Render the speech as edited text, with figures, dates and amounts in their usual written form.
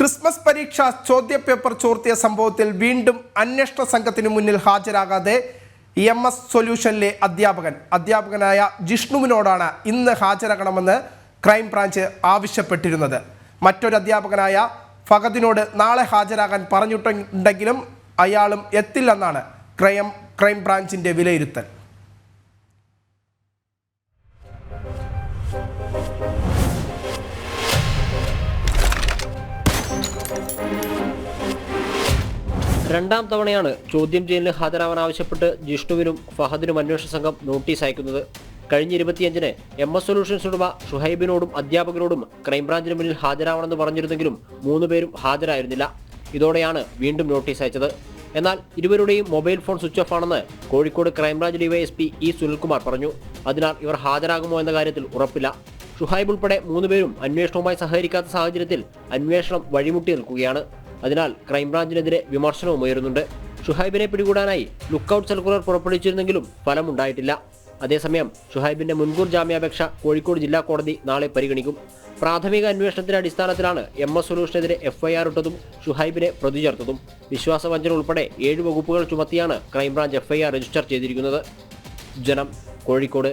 Christmas പരീക്ഷ ചോദ്യപേപ്പർ ചോർത്തിയ സംഭവത്തിൽ വീണ്ടും അന്വേഷണ സംഘത്തിന് മുന്നിൽ ഹാജരാകാതെ MS സൊല്യൂഷനിലെ അധ്യാപകനായ ജിഷ്ണുവിനോടാണ് ഇന്ന് ഹാജരാകണമെന്ന് ക്രൈംബ്രാഞ്ച് ആവശ്യപ്പെട്ടിരുന്നത്. മറ്റൊരു അധ്യാപകനായ ഫഹദിനോട് നാളെ ഹാജരാകാൻ പറഞ്ഞിട്ടുണ്ടെങ്കിലും അയാളും എത്തില്ലെന്നാണ് ക്രൈംബ്രാഞ്ചിന്റെ വിലയിരുത്തൽ. രണ്ടാം തവണയാണ് ചോദ്യം ചെയ്യലിന് ഹാജരാവാൻ ആവശ്യപ്പെട്ട് ജിഷ്ണുവിനും ഫഹദിനും അന്വേഷണ സംഘം നോട്ടീസ് അയക്കുന്നത്. കഴിഞ്ഞ 25-ന് MS സൊല്യൂഷൻസ് ഉടമ ഷുഹൈബിനോടും അധ്യാപകരോടും ക്രൈംബ്രാഞ്ചിന് മുന്നിൽ ഹാജരാവണമെന്ന് പറഞ്ഞിരുന്നെങ്കിലും 3 പേരും ഹാജരായിരുന്നില്ല. ഇതോടെയാണ് വീണ്ടും നോട്ടീസ് അയച്ചത്. എന്നാൽ ഇരുവരുടെയും മൊബൈൽ ഫോൺ സ്വിച്ച് ഓഫ് ആണെന്ന് Kozhikode crime branch DYSP E Sunilkumar പറഞ്ഞു. അതിനാൽ ഇവർ ഹാജരാകുമോ എന്ന കാര്യത്തിൽ ഉറപ്പില്ല. ഷുഹൈബ് ഉൾപ്പെടെ 3 പേരും അന്വേഷണവുമായി സഹകരിക്കാത്ത സാഹചര്യത്തിൽ അന്വേഷണം വഴിമുട്ടി നിൽക്കുകയാണ്. അതിനാൽ ക്രൈംബ്രാഞ്ചിനെതിരെ വിമർശനവും ഉയരുന്നുണ്ട്. ഷുഹൈബിനെ പിടികൂടാനായി ലുക്കൌട്ട് സർക്കുലർ പുറപ്പെടുവിച്ചിരുന്നെങ്കിലും ഫലമുണ്ടായിട്ടില്ല. അതേസമയം ഷുഹൈബിന്റെ മുൻകൂർ ജാമ്യാപേക്ഷ കോഴിക്കോട് ജില്ലാ കോടതി നാളെ പരിഗണിക്കും. പ്രാഥമിക അന്വേഷണത്തിന്റെ അടിസ്ഥാനത്തിലാണ് MS സൊല്യൂഷനെതിരെ FIR ഇട്ടതും ഷുഹൈബിനെ പ്രതി ചേർത്തതും. വിശ്വാസവഞ്ചന ഉൾപ്പെടെ 7 വകുപ്പുകൾ ചുമത്തിയാണ് ക്രൈംബ്രാഞ്ച് FIR രജിസ്റ്റർ ചെയ്തിരിക്കുന്നത്. ജനം, കോഴിക്കോട്.